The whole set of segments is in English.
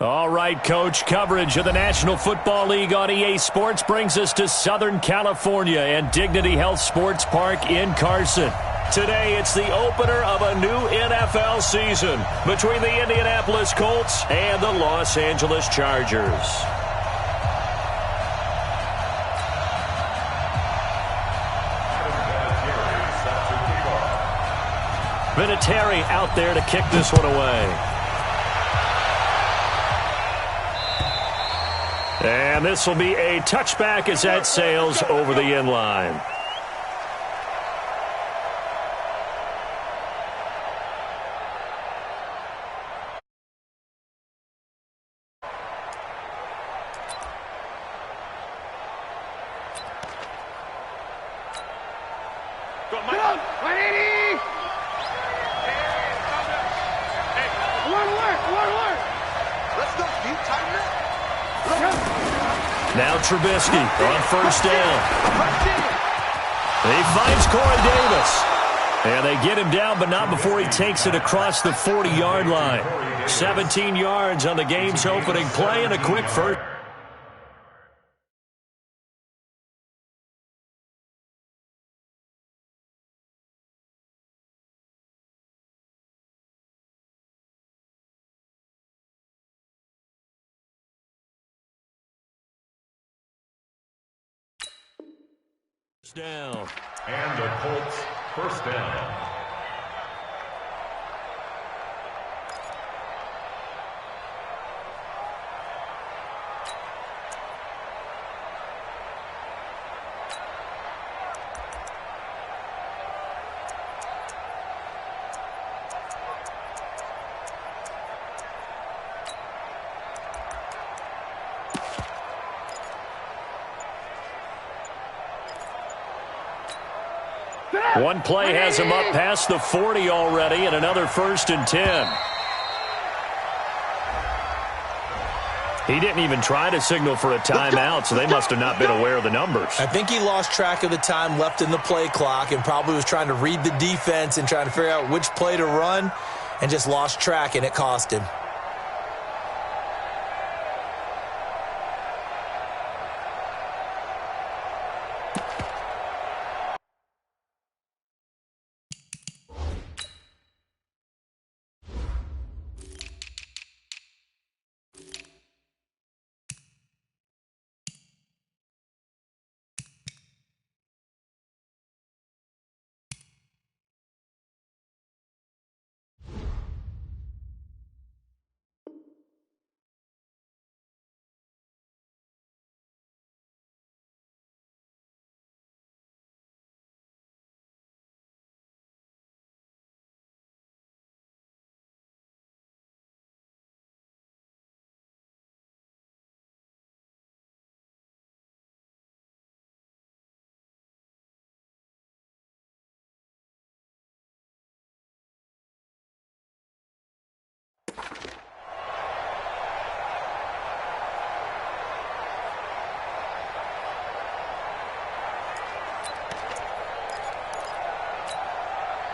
All right, Coach, coverage of the National Football League on EA Sports brings us to Southern California and Dignity Health Sports Park in Carson. Today, it's the opener of a new NFL season between the Indianapolis Colts and the Los Angeles Chargers. Vinatieri out there to kick this one away. And this will be a touchback as that sails over the end line. Now Trubisky on first down. He finds Corey Davis. And they get him down, but not before he takes it across the 40-yard line. 17 yards on the game's opening play and a quick first. Down. And the Colts first down. One play has him up past the 40 already, and another 1st and 10. He didn't even try to signal for a timeout, so they must have not been aware of the numbers. I think he lost track of the time left in the play clock and probably was trying to read the defense and trying to figure out which play to run and just lost track, and it cost him.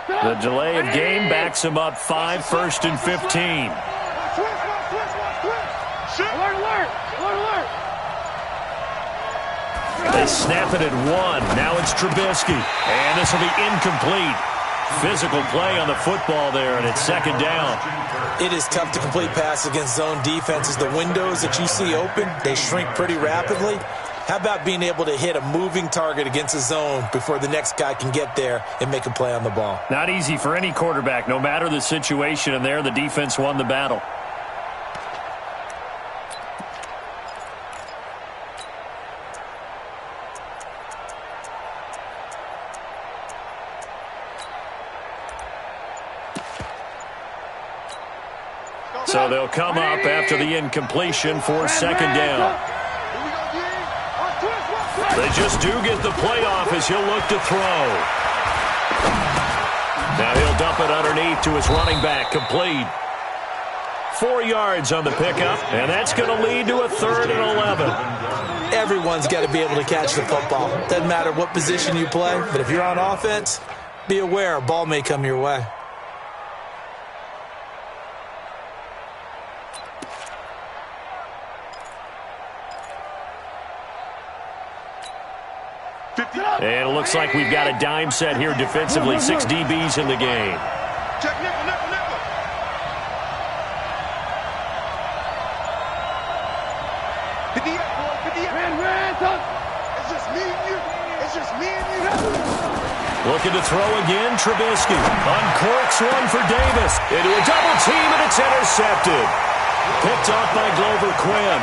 The delay of game backs him up 5, 1st and 15. They snap it at 1. Now it's Trubisky. And this will be incomplete. Physical play on the football there, and it's 2nd down. It is tough to complete passes against zone defenses. The windows that you see open, they shrink pretty rapidly. How about being able to hit a moving target against a zone before the next guy can get there and make a play on the ball? Not easy for any quarterback, no matter the situation, and there the defense won the battle. So they'll come up after the incompletion for 2nd down. They just do get the play off as he'll look to throw. Now he'll dump it underneath to his running back, complete. 4 yards on the pickup, and that's going to lead to a 3rd and 11. Everyone's got to be able to catch the football. Doesn't matter what position you play, but if you're on offense, be aware a ball may come your way. And it looks like we've got a dime set here defensively. 6 DBs in the game. Check nickel, nickel, nickel. Hit the F, boy. Hit the F. It's just me and you. It's just me and you. Looking to throw again, Trubisky. Uncorks one for Davis. Into a double team, and it's intercepted. Picked off by Glover Quinn.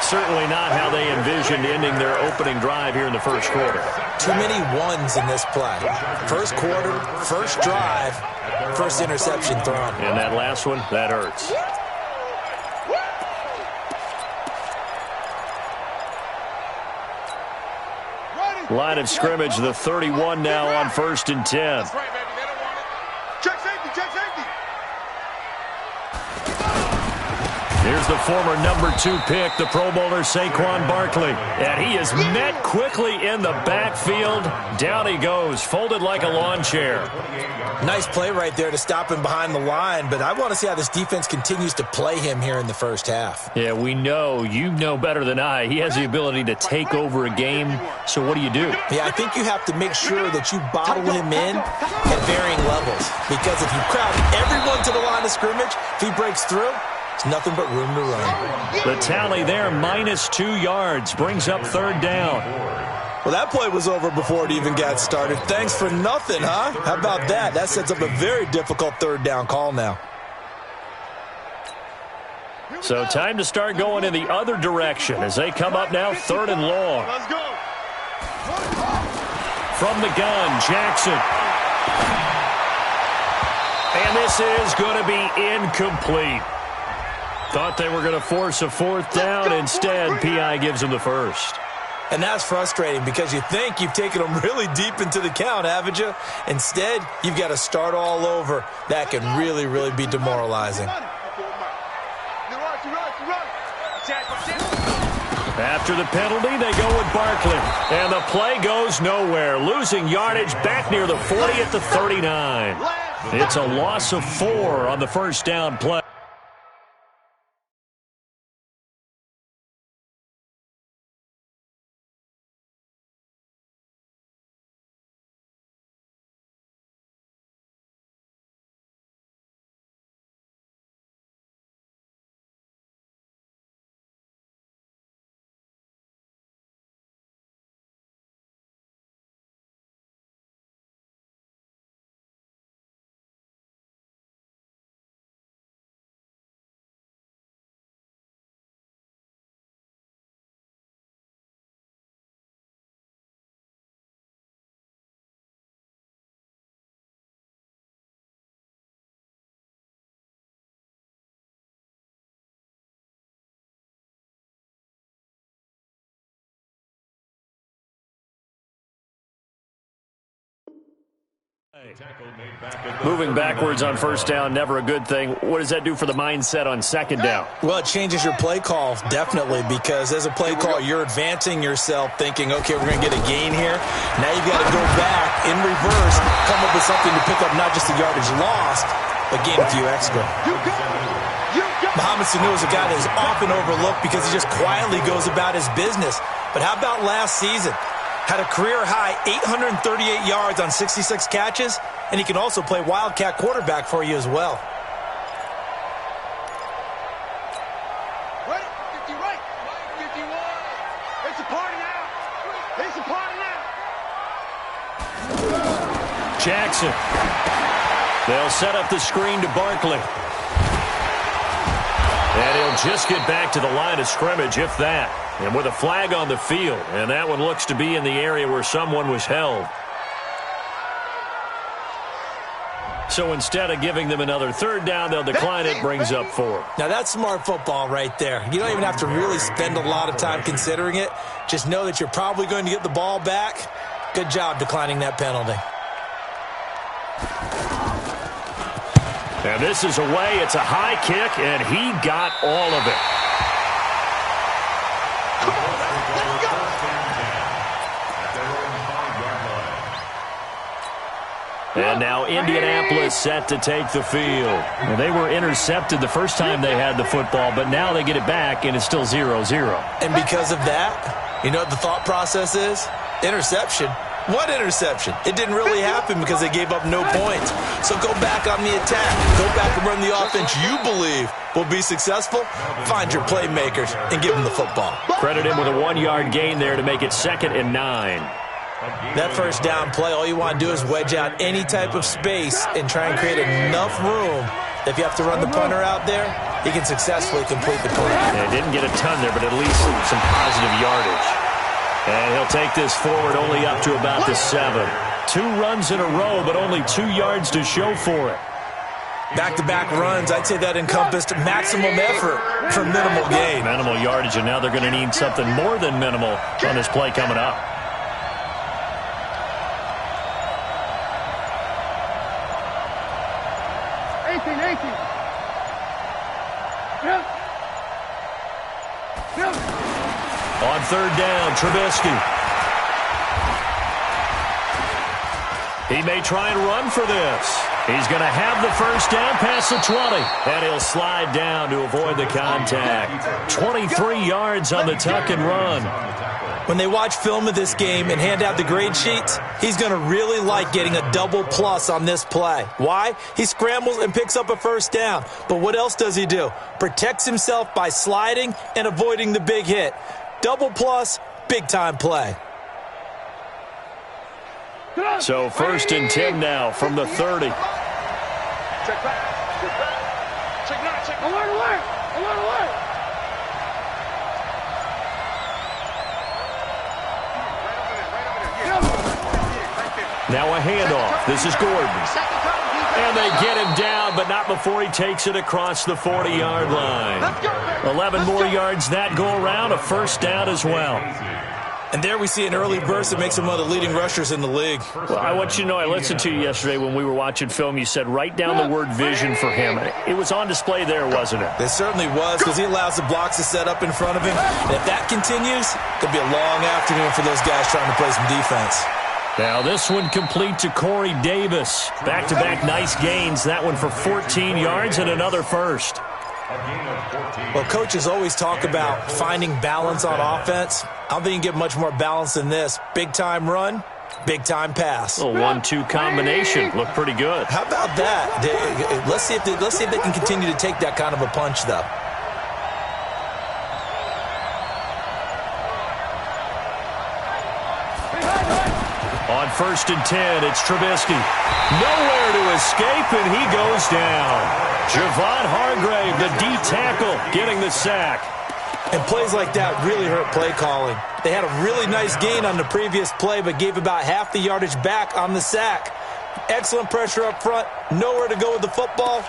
Certainly not how they envisioned ending their opening drive here in the first quarter. Too many ones in this play. First quarter, first drive, first interception thrown. And that last one, that hurts. Line of scrimmage, the 31 now on 1st and 10. That's right, baby. They don't want it. Check safety, check safety. Here's the former number 2 pick, the Pro Bowler Saquon Barkley. And he is met quickly in the backfield. Down he goes, folded like a lawn chair. Nice play right there to stop him behind the line, but I want to see how this defense continues to play him here in the first half. Yeah, we know, you know better than I, he has the ability to take over a game. So what do you do? Yeah, I think you have to make sure that you bottle him in at varying levels. Because if you crowd everyone to the line of scrimmage, if he breaks through, it's nothing but room to run. The tally there, -2 yards, brings up 3rd down. Well, that play was over before it even got started. Thanks for nothing, huh? How about that? That sets up a very difficult 3rd down call now. So time to start going in the other direction as they come up now 3rd and long. Let's go. From the gun, Jackson. And this is going to be incomplete. Thought they were going to force a 4th down. Instead, P.I. gives them the first. And that's frustrating because you think you've taken them really deep into the count, haven't you? Instead, you've got to start all over. That can really, really be demoralizing. After the penalty, they go with Barkley. And the play goes nowhere. Losing yardage back near the 40 at the 39. It's a loss of 4 on the 1st down play. Moving backwards on 1st down, never a good thing. What does that do for the mindset on 2nd down? Well, it changes your play call, definitely, because as a play call, you're advancing yourself thinking, okay, we're going to get a gain here. Now you've got to go back in reverse, come up with something to pick up not just the yardage lost, but gain a few extra. Mohamed Sanu is a guy that is often overlooked because he just quietly goes about his business. But how about last season? Had a career-high 838 yards on 66 catches, and he can also play wildcat quarterback for you as well. Right, 50 right, 51. It's a party now. It's a party now. Jackson. They'll set up the screen to Barkley. And he'll just get back to the line of scrimmage, if that. And with a flag on the field, and that one looks to be in the area where someone was held. So instead of giving them another 3rd down, they'll decline it, brings up 4. Now that's smart football right there. You don't even have to really spend a lot of time considering it. Just know that you're probably going to get the ball back. Good job declining that penalty. And this is away. It's a high kick, and he got all of it. And now Indianapolis set to take the field. Well, they were intercepted the first time they had the football, but now they get it back, and it's still 0-0. And because of that, you know what the thought process is? Interception? What interception? It didn't really happen because they gave up no points. So go back on the attack. Go back and run the offense you believe will be successful. Find your playmakers and give them the football. Credit him with a 1-yard gain there to make it 2nd and 9. That first down play, all you want to do is wedge out any type of space and try and create enough room. If you have to run the punter out there, he can successfully complete the play. Yeah, didn't get a ton there, but at least some positive yardage. And he'll take this forward only up to about the 7. 2 runs in a row, but only 2 yards to show for it. Back-to-back runs, I'd say that encompassed maximum effort for minimal gain. Minimal yardage, and now they're going to need something more than minimal on this play coming up. On 3rd down, Trubisky. He may try and run for this. He's going to have the first down past the 20. And he'll slide down to avoid the contact. 23 yards on the tuck and run. When they watch film of this game and hand out the grade sheets, he's going to really like getting a double plus on this play. Why? He scrambles and picks up a first down. But what else does he do? Protects himself by sliding and avoiding the big hit. Double plus, big-time play. So 1st and 10 now from the 30. Check back. Check back. Check alert. Now a handoff. This is Gordon. And they get him down, but not before he takes it across the 40-yard line. 11 more yards that go around, a first down as well. And there we see an early burst that makes him one of the leading rushers in the league. Well, I want you to know, I listened to you yesterday when we were watching film. You said write down the word vision for him. It was on display there, wasn't it? It certainly was, because he allows the blocks to set up in front of him. And if that continues, it'll be a long afternoon for those guys trying to play some defense. Now this one complete to Corey Davis. Back-to-back nice gains. That one for 14 yards and another first. Well, coaches always talk about finding balance on offense. I don't think you can get much more balance than this. Big-time run, big-time pass. A 1-2 combination. Looked pretty good. How about that? Let's see if they can continue to take that kind of a punch, though. On 1st and 10, it's Trubisky. Nowhere to escape, and he goes down. Javon Hargrave, the D tackle, getting the sack. And plays like that really hurt play calling. They had a really nice gain on the previous play, but gave about half the yardage back on the sack. Excellent pressure up front. Nowhere to go with the football.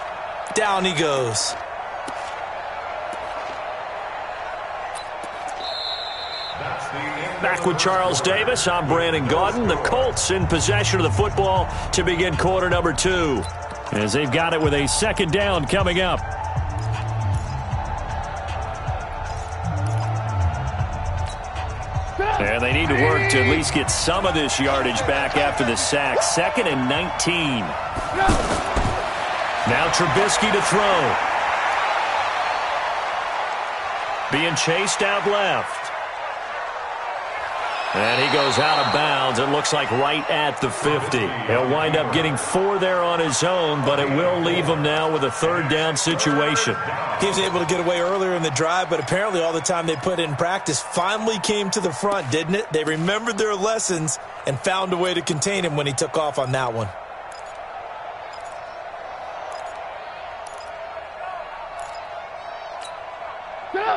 Down he goes. Back with Charles Davis, I'm Brandon Gaudin. The Colts in possession of the football to begin quarter number 2. As they've got it with a 2nd down coming up. And they need to work to at least get some of this yardage back after the sack. 2nd and 19. Now Trubisky to throw. Being chased out left. And he goes out of bounds. It looks like right at the 50. He'll wind up getting 4 there on his own, but it will leave him now with a 3rd down situation. He was able to get away earlier in the drive, but apparently all the time they put in practice finally came to the front, didn't it? They remembered their lessons and found a way to contain him when he took off on that one.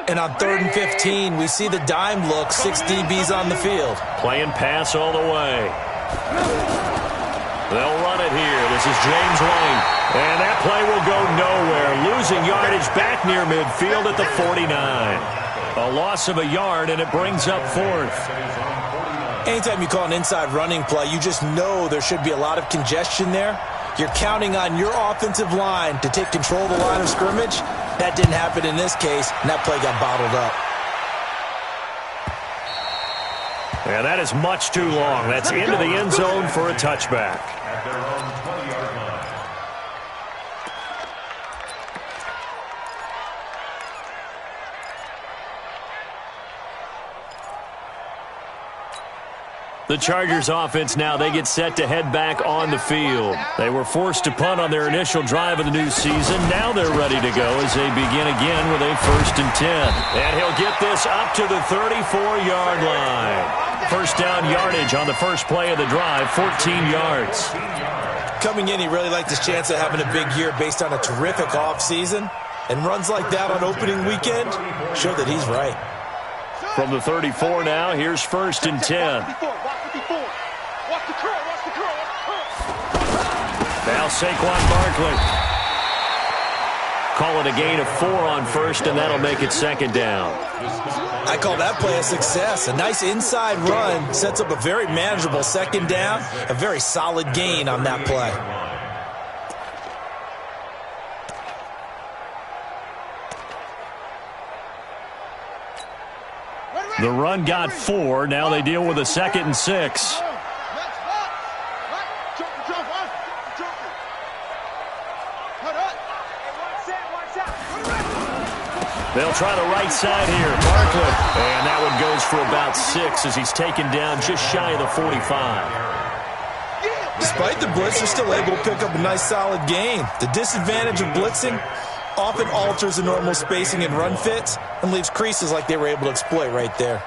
And on 3rd and 15, we see the dime look, 6 DBs on the field. Playing pass all the way. They'll run it here. This is James White. And that play will go nowhere. Losing yardage back near midfield at the 49. A loss of a yard, and it brings up 4th. Anytime you call an inside running play, you just know there should be a lot of congestion there. You're counting on your offensive line to take control of the line of scrimmage. That didn't happen in this case, and that play got bottled up. And that is much too long. That's into the end zone for a touchback. At their own 20-yard line. The Chargers offense now, they get set to head back on the field. They were forced to punt on their initial drive of the new season. Now they're ready to go as they begin again with a 1st and 10. And he'll get this up to the 34-yard line. First down yardage on the first play of the drive, 14 yards. Coming in, he really liked his chance of having a big year based on a terrific offseason. And runs like that on opening weekend show that he's right. From the 34 now, here's 1st and 10. Now Saquon Barkley. Call it a gain of 4 on 1st, and that'll make it 2nd down. I call that play a success. A nice inside run sets up a very manageable 2nd down. A very solid gain on that play. The run got 4. Now they deal with a 2nd and 6. They'll try the right side here. Barkley. And that one goes for about 6 as he's taken down just shy of the 45. Despite the blitz, they're still able to pick up a nice solid gain. The disadvantage of blitzing often alters the normal spacing and run fits and leaves creases like they were able to exploit right there.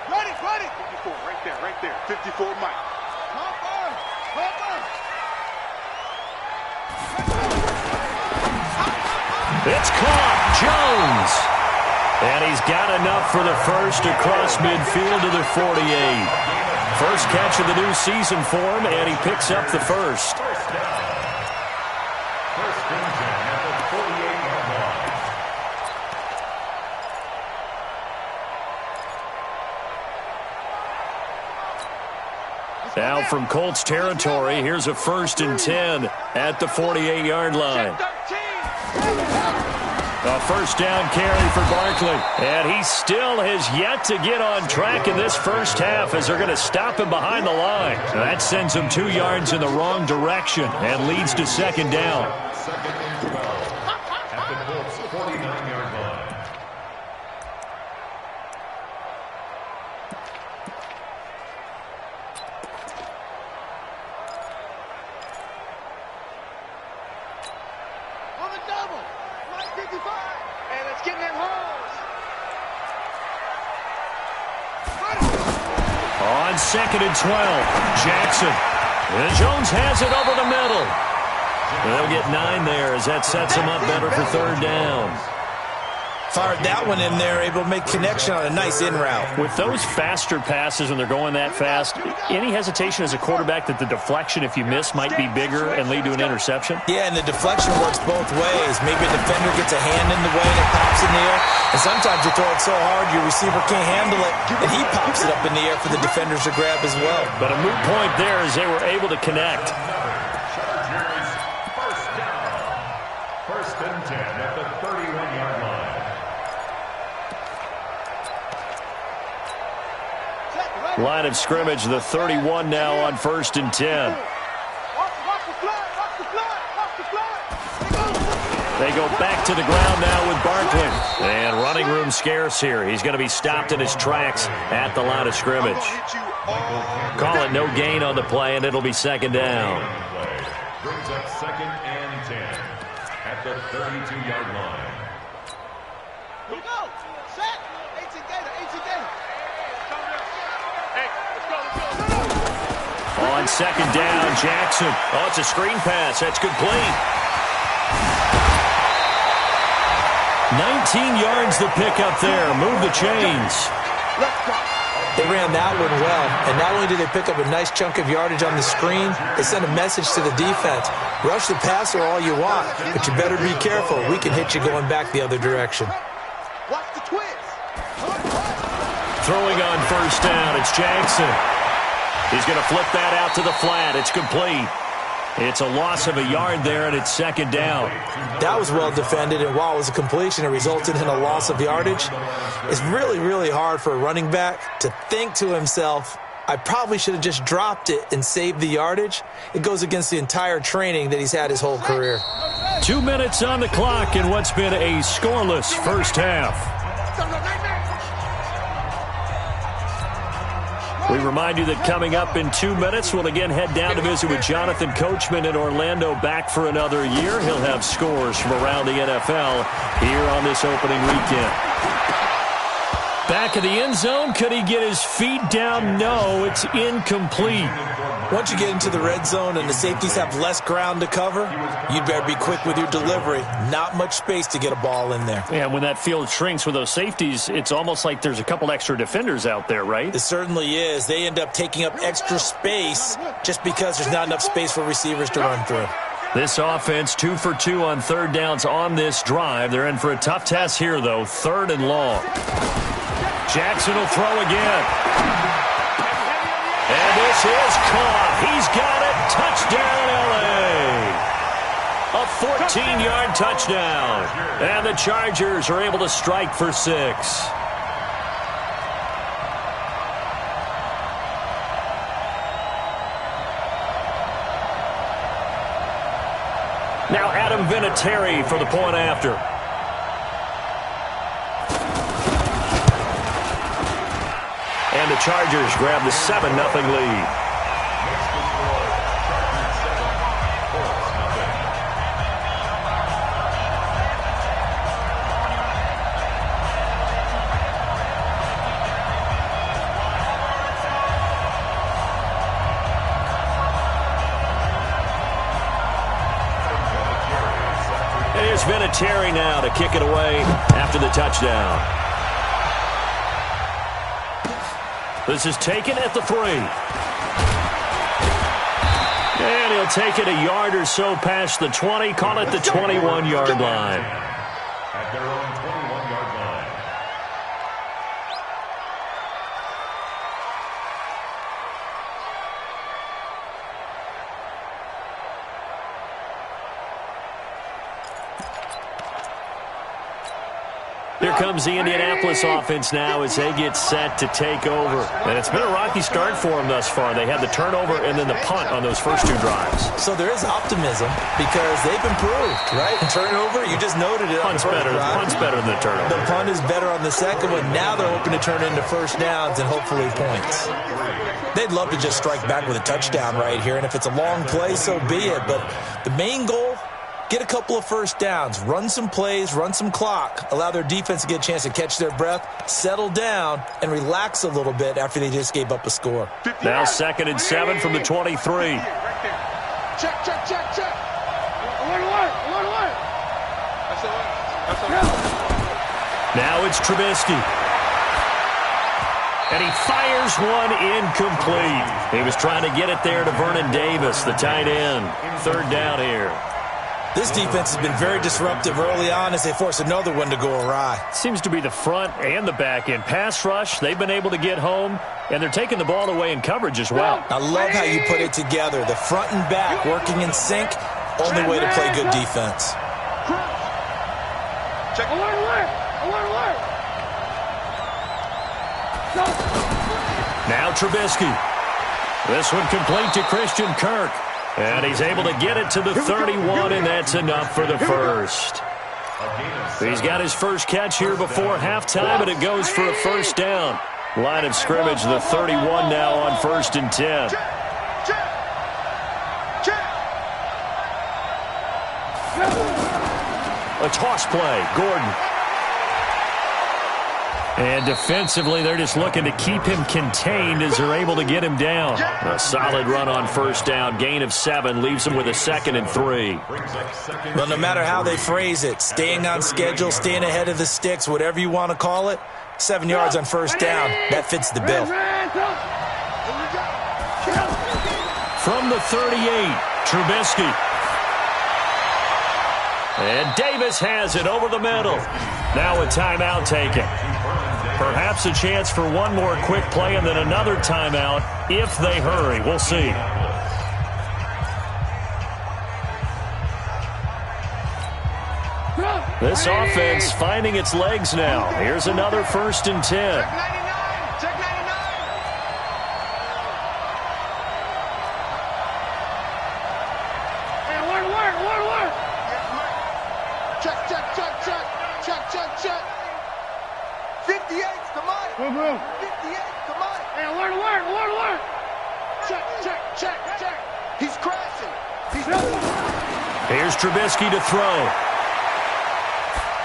Ready. 54, right there. 54, Mike. It's caught. Jones. And he's got enough for the first across midfield to the 48. First catch of the new season for him, and he picks up the first. Now from Colts territory, here's a 1st and 10 at the 48-yard line. A first down carry for Barkley. And he still has yet to get on track in this first half as they're going to stop him behind the line. That sends him 2 yards in the wrong direction and leads to 2nd down. At the Colts 49-yard line. On the double. 55. And it's getting them holes. On 2nd and 12, Jackson. And Jones has it over the middle. They'll get 9 there as that sets him up better for 3rd down. Fired that one in there, able to make connection on a nice in route. With those faster passes when they're going that fast, any hesitation as a quarterback that the deflection, if you miss, might be bigger and lead to an interception? Yeah, and the deflection works both ways. Maybe a defender gets a hand in the way and it pops in the air. And sometimes you throw it so hard your receiver can't handle it, and he pops it up in the air for the defenders to grab as well. But a moot point there as they were able to connect. First down. 1st and 10 at the 31-yard line. Line of scrimmage, the 31 now on 1st and 10. They go back to the ground now with Barkley. And running room scarce here. He's going to be stopped in his tracks at the line of scrimmage. Call it no gain on the play, and it'll be 2nd down. Brings up 2nd and 10 at the 32-yard line. Here we go. Set. 18 Gator. On 2nd down, Jackson. Oh, it's a screen pass. That's complete. 19 yards the pickup there. Move the chains. They ran that one well, and not only did they pick up a nice chunk of yardage on the screen, they sent a message to the defense. Rush the passer all you want, but you better be careful. We can hit you going back the other direction. Watch the twist. Throwing on 1st down, it's Jackson. He's going to flip that out to the flat. It's complete. It's a loss of a yard there, and it's 2nd down. That was well defended, and while it was a completion, it resulted in a loss of yardage. It's really, really hard for a running back to think to himself, I probably should have just dropped it and saved the yardage. It goes against the entire training that he's had his whole career. 2 minutes on the clock in what's been a scoreless first half. We remind you that coming up in 2 minutes, we'll again head down to visit with Jonathan Coachman in Orlando, back for another year. He'll have scores from around the NFL here on this opening weekend. Back in the end zone, could he get his feet down? No, it's incomplete. Once you get into the red zone and the safeties have less ground to cover, you'd better be quick with your delivery. Not much space to get a ball in there. Yeah, when that field shrinks with those safeties, it's almost like there's a couple extra defenders out there, right? It certainly is. They end up taking up extra space just because there's not enough space for receivers to run through. This offense 2 for 2 on third downs on this drive. They're in for a tough test here, though. 3rd and long. Jackson will throw again. And this is caught. He's got it. Touchdown, L.A. A 14-yard touchdown. And the Chargers are able to strike for 6. Now Adam Vinatieri for the point after. And the Chargers grab the 7-0 lead. Here's Vinatieri now to kick it away after the touchdown. This is taken at the 3. And he'll take it a yard or so past the 20, call it the 21-yard line. At their own 21-yard line. Here comes the Indianapolis offense now as they get set to take over. And it's been a rocky start for them thus far. They had the turnover and then the punt on those first 2 drives. So there is optimism because they've improved, right? Turnover, you just noted it. Punt's better than the turnover. The punt is better on the second one. Now they're hoping to turn into first downs and hopefully points. They'd love to just strike back with a touchdown right here, and if it's a long play, so be it. But the main goal, get a couple of first downs, run some plays, run some clock, allow their defense to get a chance to catch their breath, settle down, and relax a little bit after they just gave up a score. Now 2nd and 7 from the 23. Check. Alert. Now it's Trubisky. And he fires one incomplete. He was trying to get it there to Vernon Davis, the tight end. 3rd down here. This defense has been very disruptive early on as they force another one to go awry. Seems to be the front and the back end. Pass rush, they've been able to get home, and they're taking the ball away in coverage as well. I love how you put it together. The front and back working in sync, only way to play good defense. Check. Alert. Now Trubisky. This one complete to Christian Kirk. And he's able to get it to the 31, and that's enough for the first. He's got his first catch here before halftime, and it goes for a first down. Line of scrimmage, the 31 now on 1st and 10. A toss play, Gordon. And defensively, they're just looking to keep him contained as they're able to get him down. A solid run on first down. Gain of 7 leaves him with a 2nd and 3. Well, no matter how they phrase it, staying on schedule, staying ahead of the sticks, whatever you want to call it, 7 yards on first down, that fits the bill. From the 38, Trubisky. And Davis has it over the middle. Now a timeout taken. Perhaps a chance for one more quick play and then another timeout if they hurry. We'll see. This offense finding its legs now. Here's another 1st and 10. 58's to Mike. 58's to Mike. Hey, alert. Check. He's crashing. Here's Trubisky to throw.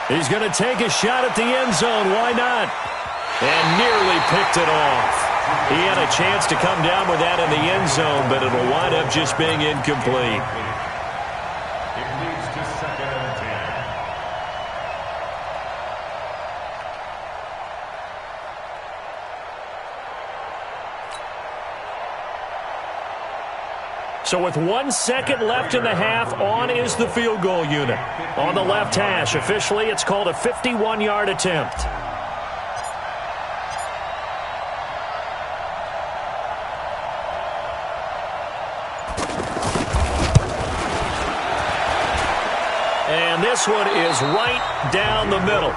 He's going to take a shot at the end zone. Why not? And nearly picked it off. He had a chance to come down with that in the end zone, but it'll wind up just being incomplete. It leads to 2nd and 10. So with 1 second left in the half, on is the field goal unit. On the left hash, officially it's called a 51-yard attempt. And this one is right down the middle.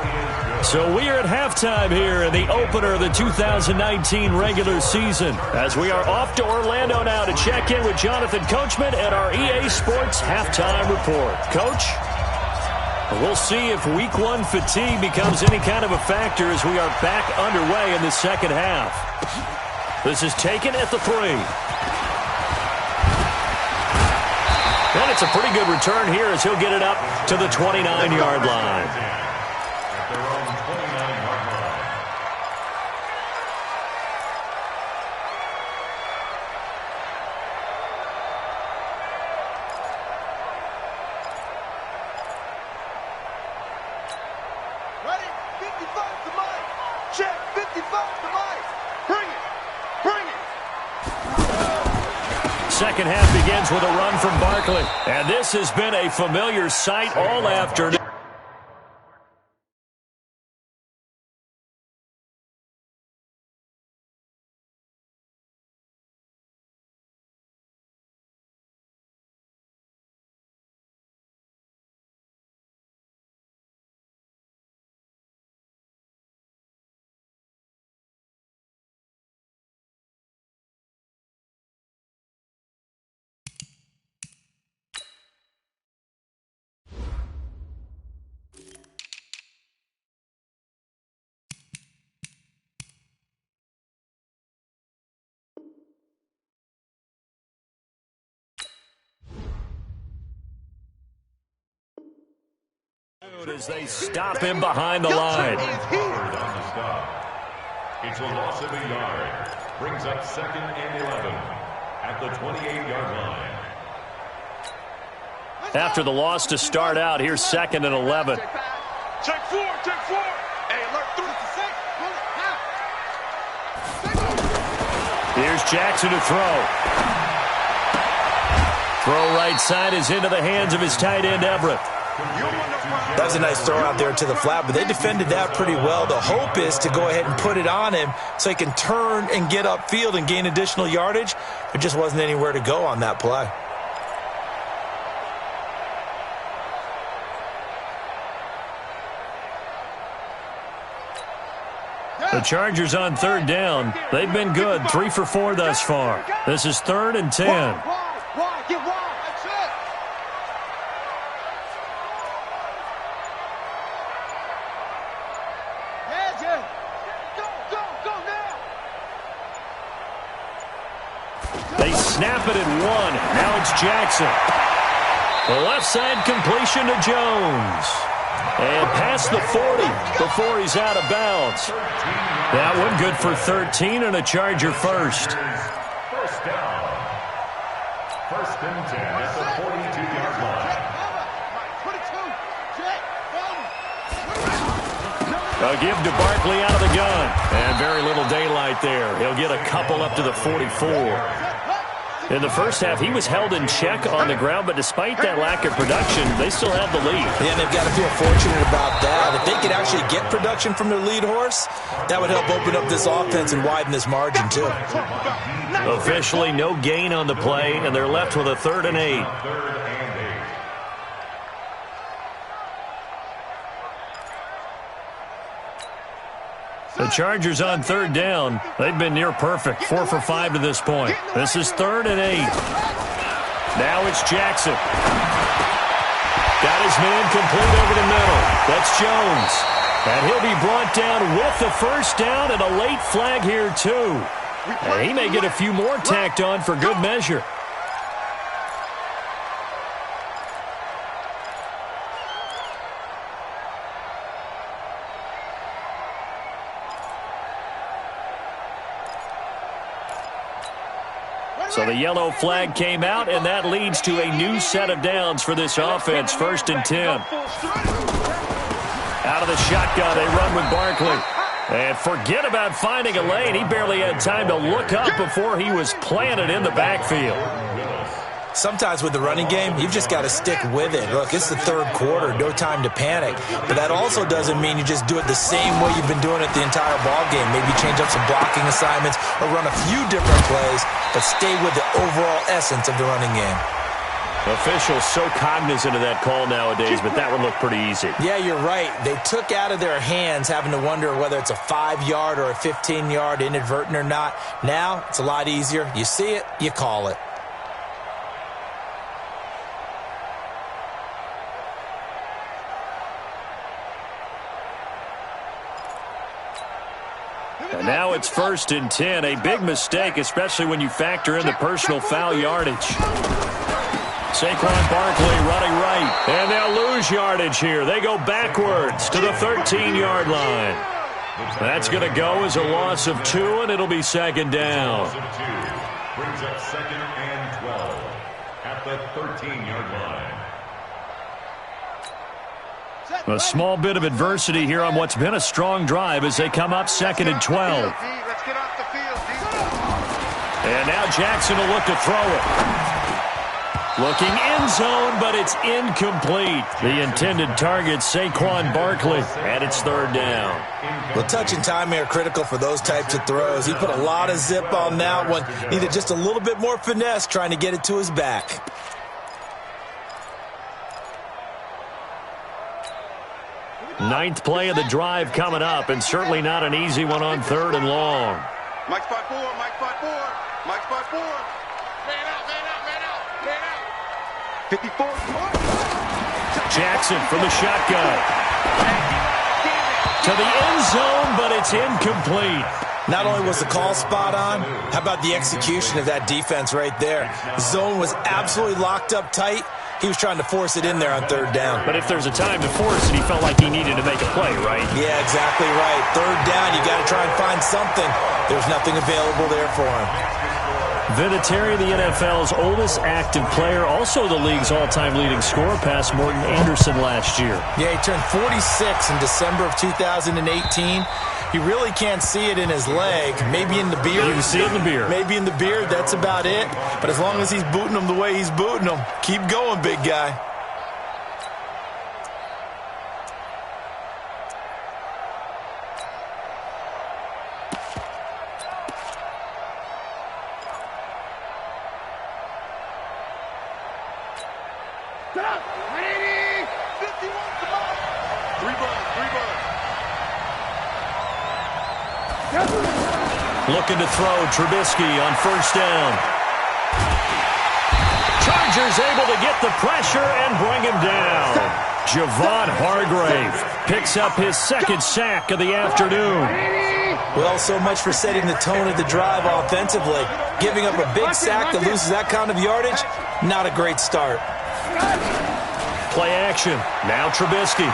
So we are at halftime here in the opener of the 2019 regular season, as we are off to Orlando now to check in with Jonathan Coachman and our EA Sports halftime report. Coach, we'll see if week 1 fatigue becomes any kind of a factor as we are back underway in the second half. This is taken at the 3. And it's a pretty good return here as he'll get it up to the 29-yard line. Second half begins with a run from Barkley. And this has been a familiar sight all afternoon. As they stop him behind the line. It's a loss of a yard. Brings up 2nd and 11 at the 28-yard line. After the loss to start out, here's 2nd and 11. Check 4. Hey, alert 3 to 6. Here's Jackson to throw. Throw right side is into the hands of his tight end, Everett. That was a nice throw out there to the flat, but they defended that pretty well. The hope is to go ahead and put it on him so he can turn and get upfield and gain additional yardage. There just wasn't anywhere to go on that play. The Chargers on 3rd down. They've been good, 3 for 4 thus far. This is 3rd and 10. Get wide. That's it. Go now. They snap it at 1. Now it's Jackson. The left side completion to Jones. And past the 40 before he's out of bounds. That one good for 13 and a Charger first. First down. 1st and 10 at the 42-yard line. A give to Barkley out of the gun. And very little daylight there. He'll get a couple up to the 44. In the first half, he was held in check on the ground, but despite that lack of production, they still have the lead. Yeah, they've got to feel fortunate about that. If they could actually get production from their lead horse, that would help open up this offense and widen this margin, too. Officially, no gain on the play, and they're left with a 3rd and 8. The Chargers on 3rd down. They've been near perfect, 4 for 5 to this point. This is 3rd and 8. Now it's Jackson. Got his man complete over the middle. That's Jones. And he'll be brought down with the first down and a late flag here, too. And he may get a few more tacked on for good measure. So the yellow flag came out, and that leads to a new set of downs for this offense. 1st and 10. Out of the shotgun, they run with Barkley. And forget about finding a lane. He barely had time to look up before he was planted in the backfield. Sometimes with the running game, you've just got to stick with it. Look, it's the third quarter, no time to panic. But that also doesn't mean you just do it the same way you've been doing it the entire ball game. Maybe change up some blocking assignments or run a few different plays, but stay with the overall essence of the running game. Officials so cognizant of that call nowadays, but that one looked pretty easy. Yeah, you're right. They took out of their hands having to wonder whether it's a 5-yard or a 15-yard inadvertent or not. Now, it's a lot easier. You see it, you call it. And now it's 1st and 10. A big mistake, especially when you factor in the personal foul yardage. Saquon Barkley running right. And they'll lose yardage here. They go backwards to the 13-yard line. That's going to go as a loss of 2, and it'll be 2nd down. Brings up 2nd and 12 at the 13-yard line. A small bit of adversity here on what's been a strong drive as they come up 2nd and 12. And now Jackson will look to throw it. Looking end zone, but it's incomplete. The intended target, Saquon Barkley, and it's 3rd down. Well, touch and timing are critical for those types of throws. He put a lot of zip on that one. Needed just a little bit more finesse trying to get it to his back. Ninth play of the drive coming up, and certainly not an easy one on 3rd and long. Mike spot 4, Mike spot 4, Mike spot 4. Man out, man out, man out, man out. 54. Jackson from the shotgun. To the end zone, but it's incomplete. Not only was the call spot on, how about the execution of that defense right there? The zone was absolutely locked up tight. He was trying to force it in there on 3rd down. But if there's a time to force it, he felt like he needed to make a play, right? Yeah, exactly right. 3rd down, you got to try and find something. There's nothing available there for him. Vinatieri, the NFL's oldest active player, also the league's all-time leading scorer, past Morton Anderson last year. Yeah, he turned 46 in December of 2018. You really can't see it in his leg. Maybe in the beard. You can see it in the beard. Maybe in the beard. That's about it. But as long as he's booting him the way he's booting him, keep going, big guy. Looking to throw, Trubisky on 1st down. Chargers able to get the pressure and bring him down. Javon Hargrave picks up his 2nd sack of the afternoon. Well, so much for setting the tone of the drive offensively. Giving up a big sack that loses that kind of yardage, not a great start. Play action. Now Trubisky.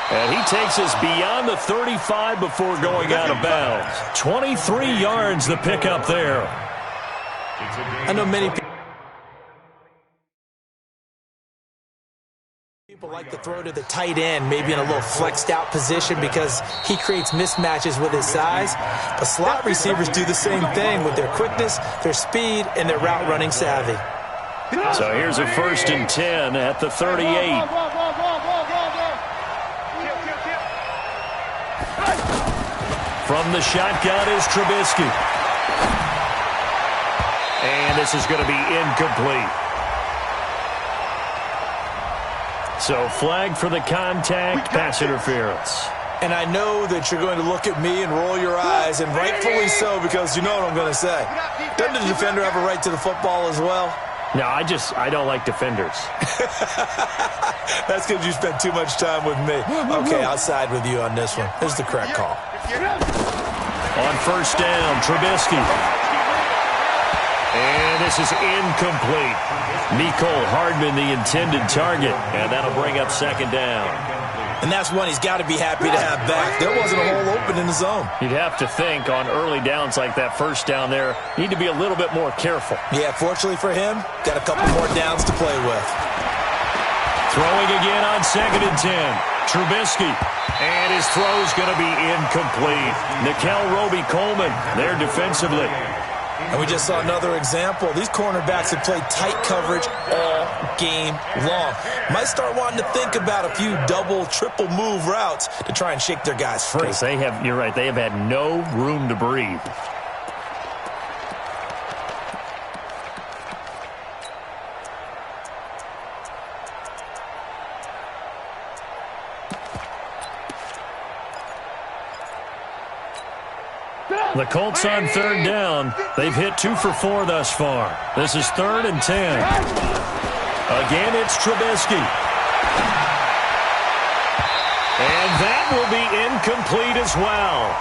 And he takes us beyond the 35 before going out of bounds. 23 yards the pickup there. I know many people like to throw to the tight end, maybe in a little flexed out position because he creates mismatches with his size. But slot receivers do the same thing with their quickness, their speed, and their route running savvy. So here's a 1st and 10 at the 38. From the shotgun is Trubisky. And this is going to be incomplete. So flag for the contact, pass interference. And I know that you're going to look at me and roll your eyes, and rightfully so, because you know what I'm going to say. Doesn't the defender have a right to the football as well? No, I don't like defenders. That's because you spent too much time with me. Okay, I'll side with you on this one. Here's the correct call. On first down, Trubisky. And this is incomplete. Mecole Hardman, the intended target. And that'll bring up second down. And that's one he's got to be happy to have back. There wasn't a hole open in the zone. You'd have to think on early downs like that first down there, need to be a little bit more careful. Yeah, fortunately for him, got a couple more downs to play with. Throwing again on 2nd and 10. Trubisky. And his throw's going to be incomplete. Nickel Roby-Coleman there defensively. And we just saw another example. These cornerbacks have played tight coverage all game long. Might start wanting to think about a few double, triple move routes to try and shake their guys free. You're right, they have had no room to breathe. The Colts on 3rd down. They've hit 2 for 4 thus far. This is 3rd and 10. Again, it's Trubisky. And that will be incomplete as well.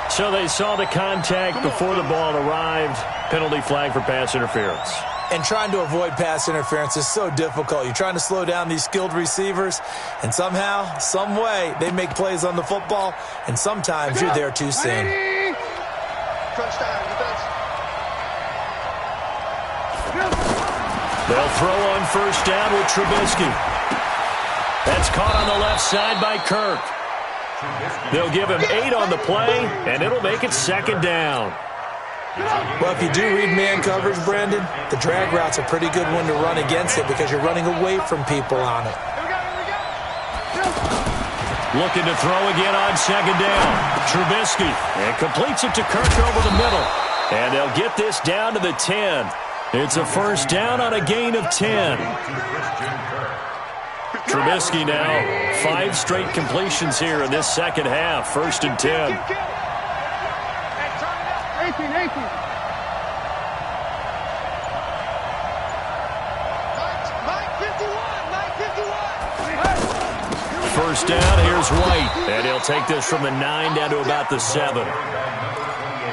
So they saw the contact before the ball arrived. Penalty flag for pass interference. And trying to avoid pass interference is so difficult. You're trying to slow down these skilled receivers, and somehow, some way, they make plays on the football, and sometimes you're there too soon. They'll throw on first down with Trubisky. That's caught on the left side by Kirk. They'll give him 8 on the play, and it'll make it 2nd down. Well, if you do read man coverage, Brandon, the drag route's a pretty good one to run against it because you're running away from people on it. Looking to throw again on 2nd down. Trubisky. And completes it to Kirk over the middle. And they'll get this down to the 10. It's a first down on a gain of 10. Trubisky now 5 straight completions here in this second half. 1st and 10. 18. First down, here's White. And he'll take this from the 9 down to about the 7.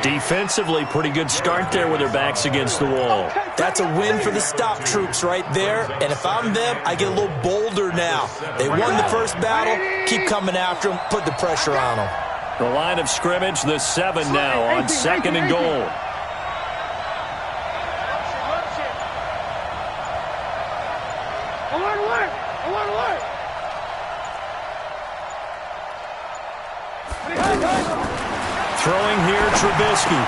Defensively, pretty good start there with their backs against the wall. That's a win for the stop troops right there. And if I'm them, I get a little bolder now. They won the first battle. Keep coming after them. Put the pressure on them. The line of scrimmage, the 7 now on 2nd and goal. Throwing here, Trubisky.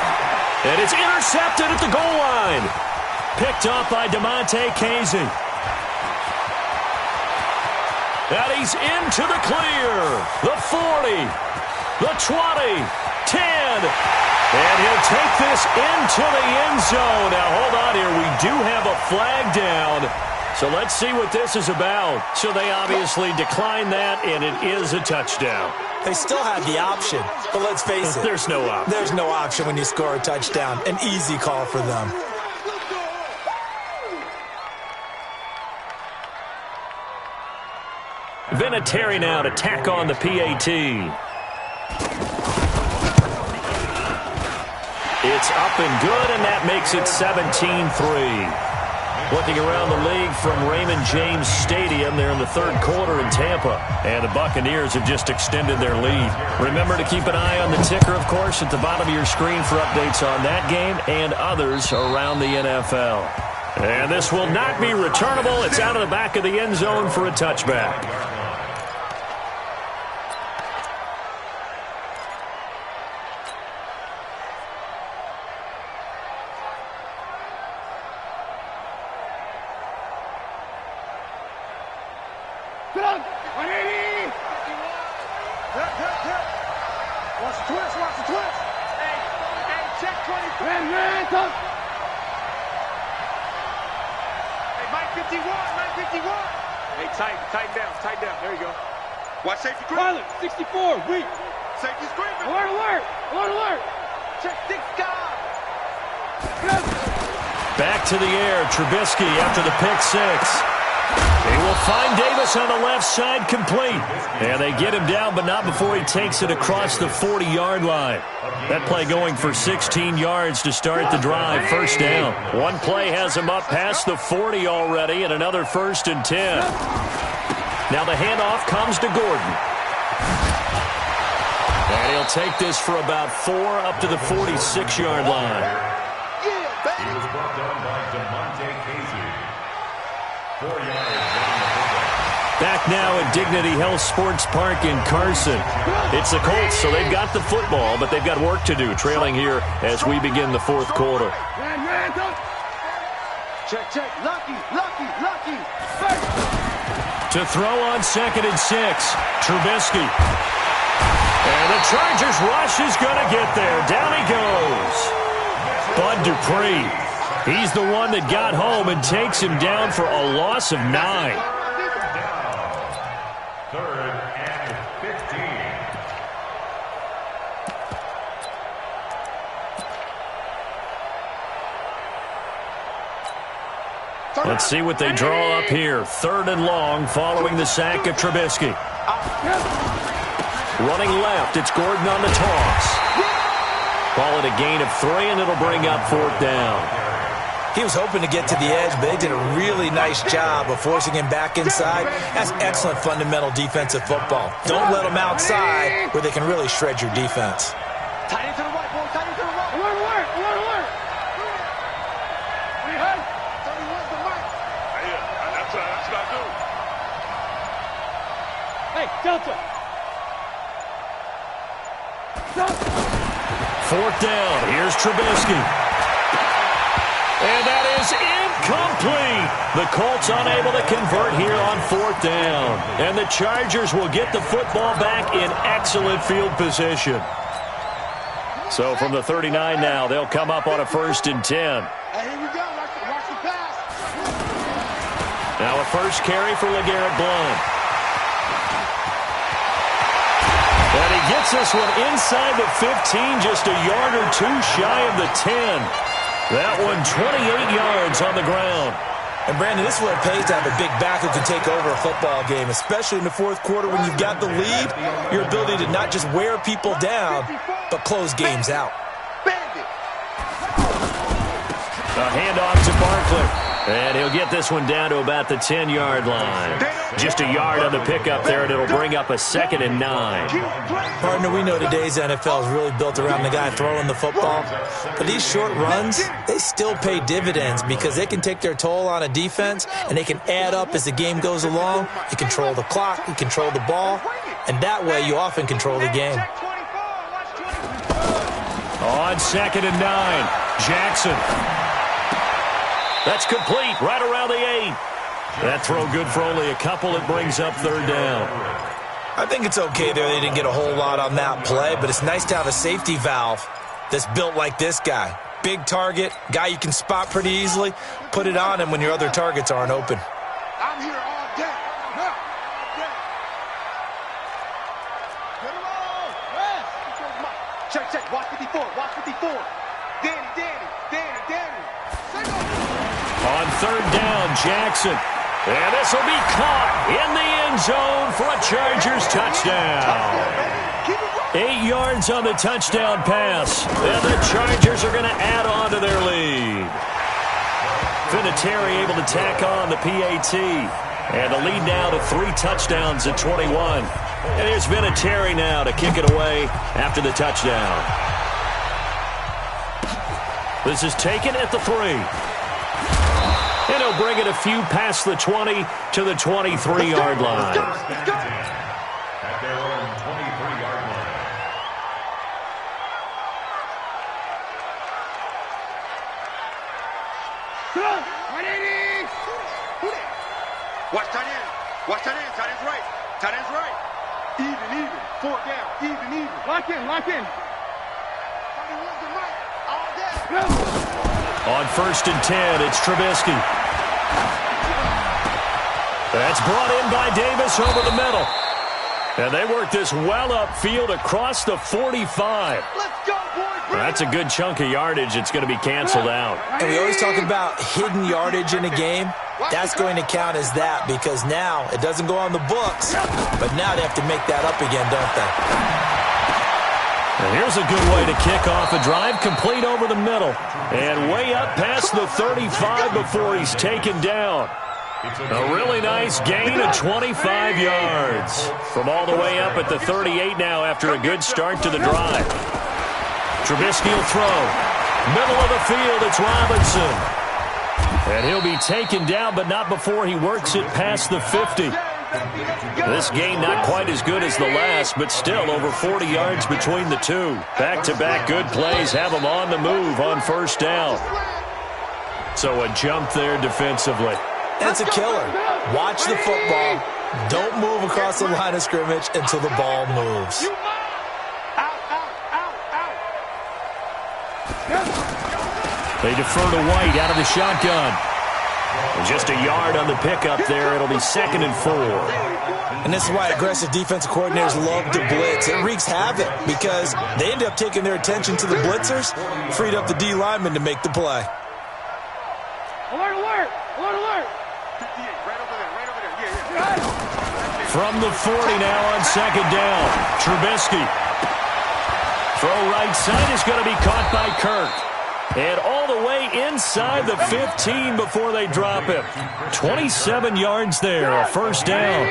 And it's intercepted at the goal line. Picked off by DeMonte Casey. And he's into the clear. The 40, the 20, 10. And he'll take this into the end zone. Now, hold on here. We do have a flag down. So let's see what this is about. So they obviously declined that, and it is a touchdown. They still have the option, but let's face it. There's no option. There's no option when you score a touchdown. An easy call for them. Vinatieri now to tack on the PAT. It's up and good, and that makes it 17-3. Looking around the league from Raymond James Stadium, they're in the 3rd quarter in Tampa, and the Buccaneers have just extended their lead. Remember to keep an eye on the ticker, of course, at the bottom of your screen for updates on that game and others around the NFL. And this will not be returnable. It's out of the back of the end zone for a touchback. Tighten down. There you go. Watch safety screen. Pilot, 64, weak. Safety screen. Alert. Check 6 guys. Back to the air, Trubisky after the pick six. He will find Davis on the left side, complete. And they get him down, but not before he takes it across the 40-yard line. That play going for 16 yards to start the drive, first down. One play has him up past the 40 already, and another 1st and 10. Now the handoff comes to Gordon. And he'll take this for about 4 up to the 46-yard line. He was brought down by DeMonte Casey. 4 yards. Back now at Dignity Health Sports Park in Carson. It's the Colts, so they've got the football, but they've got work to do, trailing here as we begin the 4th quarter. Check. Lucky. To throw on 2nd and 6, Trubisky. And the Chargers rush is going to get there. Down he goes. Bud Dupree. He's the one that got home and takes him down for a loss of 9. 3rd and 15. Let's see what they draw up here. 3rd and long following the sack of Trubisky. Running left, it's Gordon on the toss. Call it a gain of 3, and it'll bring up 4th down. He was hoping to get to the edge, but they did a really nice job of forcing him back inside. That's excellent fundamental defensive football. Don't let them outside where they can really shred your defense. Tight end to the right, boy. Tight end to the right. Alert. That's what I do. Hey, Delta. 4th down. Here's Trubisky. And that is incomplete. The Colts unable to convert here on 4th down. And the Chargers will get the football back in excellent field position. So from the 39 now, they'll come up on a 1st and 10. Hey, here we go. Watch the pass. Now a first carry for LeGarrette Blount. And he gets this one inside the 15, just a yard or 2 shy of the 10. That one 28 yards on the ground. And, Brandon, this is what it pays to have a big back who can take over a football game, especially in the 4th quarter when you've got the lead, your ability to not just wear people down, but close games out. A handoff to Barkley. And he'll get this one down to about the 10-yard line. Just a yard on the pickup there, and it'll bring up a 2nd and 9. Partner, we know today's NFL is really built around the guy throwing the football. But these short runs, they still pay dividends because they can take their toll on a defense, and they can add up as the game goes along. You control the clock, you control the ball, and that way you often control the game. On 2nd and 9, Jackson. That's complete right around the 8. That throw good for only a couple. It brings up 3rd down. I think it's okay there. They didn't get a whole lot on that play, but it's nice to have a safety valve that's built like this guy. Big target, guy you can spot pretty easily. Put it on him when your other targets aren't open. I'm here all day. Check. Watch 54. Danny. On 3rd down, Jackson. And this will be caught in the end zone for a Chargers touchdown. 8 yards on the touchdown pass. And the Chargers are going to add on to their lead. Vinatieri able to tack on the PAT. And the lead now to 3 touchdowns at 21. And here's Vinatieri now to kick it away after the touchdown. This is taken at the 3. And he'll bring it a few past the 20 to the 23-yard line. At their own 23-yard line. Watch tight end. Tight end's right. Even. 4th down. Even. Lock in. Tight end left and right. All day. On 1st and 10, it's Trubisky. That's brought in by Davis over the middle. And they work this well upfield across the 45. Let's go, boys. That's a good chunk of yardage. It's going to be canceled out. And we always talk about hidden yardage in a game. That's going to count as that because now it doesn't go on the books, but now they have to make that up again, don't they? And here's a good way to kick off a drive, complete over the middle. And way up past the 35 before he's taken down. A really nice gain of 25 yards. From all the way up at the 38 now after a good start to the drive. Trubisky will throw. Middle of the field, it's Robinson. And he'll be taken down, but not before he works it past the 50. This gain not quite as good as the last, but still over 40 yards between the two. Back-to-back good plays have them on the move on first down. So a jump there defensively. And it's a killer. Watch the football. Don't move across the line of scrimmage until the ball moves. They defer to White out of the shotgun. And just a yard on the pickup there. It'll be 2nd and 4. And this is why aggressive defensive coordinators love to blitz. It wreaks havoc because they end up taking their attention to the blitzers, freed up the D lineman to make the play. Alert, alert, alert, alert. From the 40 now on 2nd down. Trubisky. Throw right side is going to be caught by Kirk. And all the way inside the 15 before they drop him. 27 yards there, a first down.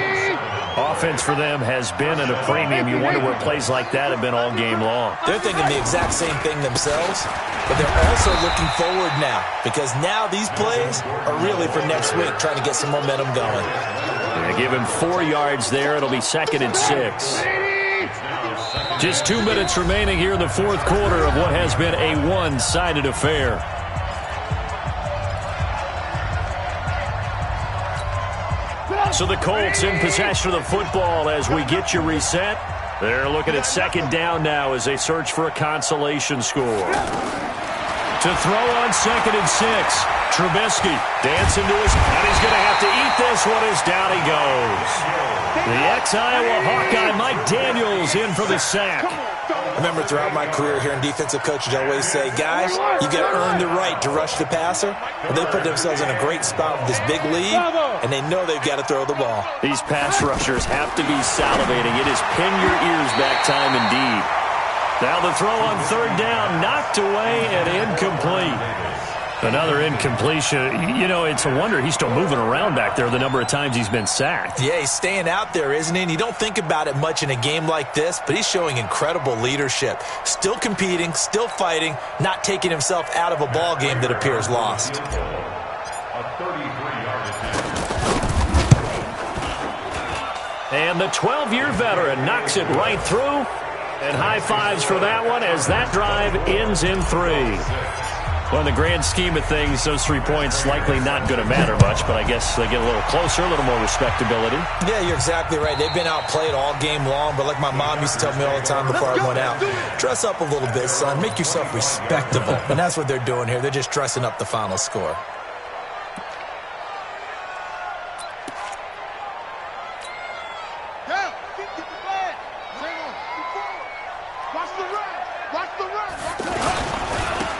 Offense for them has been at a premium. You wonder where plays like that have been all game long. They're thinking the exact same thing themselves, but they're also looking forward now because now these plays are really for next week, trying to get some momentum going. Yeah, give him 4 yards there. It'll be 2nd and 6. Just 2 minutes remaining here in the fourth quarter of what has been a one-sided affair. So the Colts in possession of the football as we get you reset. They're looking at 2nd down now as they search for a consolation score. To throw on 2nd and 6. Trubisky dancing to his, and he's going to have to eat this one as down he goes. The ex-Iowa Hawkeye Mike Daniels in for the sack. I remember throughout my career hearing defensive coaches always say, guys, you got to earn the right to rush the passer. Well, they put themselves in a great spot with this big lead, and they know they've got to throw the ball. These pass rushers have to be salivating. It is pin your ears back time indeed. Now the throw on 3rd down, knocked away and incomplete. Another incompletion. You know, it's a wonder he's still moving around back there the number of times he's been sacked. Yeah, he's staying out there, isn't he? And you don't think about it much in a game like this, but he's showing incredible leadership. Still competing, still fighting, not taking himself out of a ball game that appears lost. And the 12-year veteran knocks it right through. And high fives for that one as that drive ends in 3. Well, in the grand scheme of things, those 3 points likely not going to matter much, but I guess they get a little closer, a little more respectability. Yeah, you're exactly right. They've been outplayed all game long, but like my mom used to tell me all the time before I went out, dress up a little bit, son. Make yourself respectable. And that's what they're doing here. They're just dressing up the final score.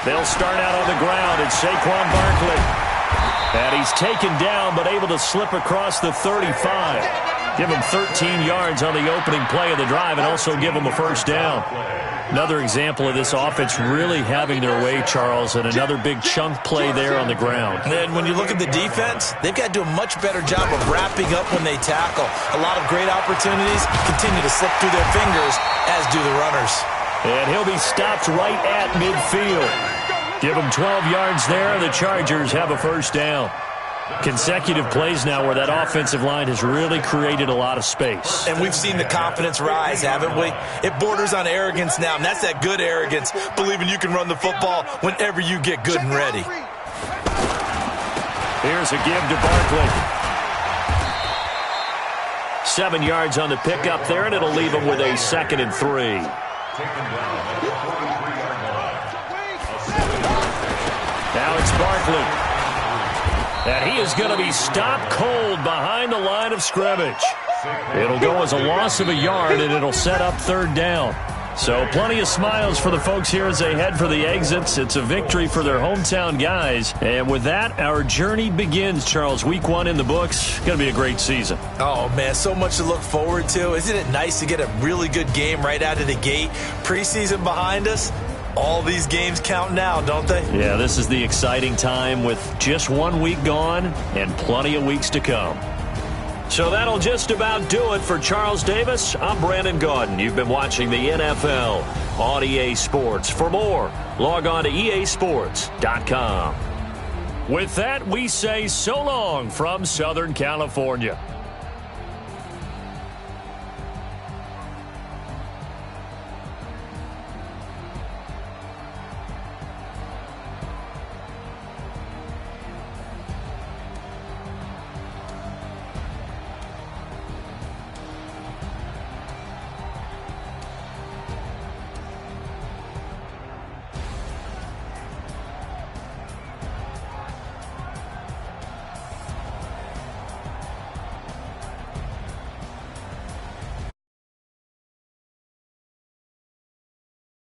They'll start out on the ground. It's Saquon Barkley. And he's taken down but able to slip across the 35. Give him 13 yards on the opening play of the drive and also give him a first down. Another example of this offense really having their way, Charles, and another big chunk play there on the ground. And then when you look at the defense, they've got to do a much better job of wrapping up when they tackle. A lot of great opportunities continue to slip through their fingers, as do the runners. And he'll be stopped right at midfield. Give him 12 yards there. The Chargers have a first down. Consecutive plays now where that offensive line has really created a lot of space. And we've seen the confidence rise, haven't we? It borders on arrogance now, and that's that good arrogance, believing you can run the football whenever you get good and ready. Here's a give to Barkley. 7 yards on the pickup there, and it'll leave him with a 2nd and 3. Now it's Barkley. And he is going to be stopped cold behind the line of scrimmage. It'll go as a loss of a yard, and it'll set up third down. So plenty of smiles for the folks here as they head for the exits. It's a victory for their hometown guys. And with that, our journey begins, Charles. Week 1 in the books. Going to be a great season. Oh, man, so much to look forward to. Isn't it nice to get a really good game right out of the gate? Preseason behind us. All these games count now, don't they? Yeah, this is the exciting time with just 1 week gone and plenty of weeks to come. So that'll just about do it for Charles Davis. I'm Brandon Gaudin. You've been watching the NFL on EA Sports. For more, log on to easports.com. With that, we say so long from Southern California.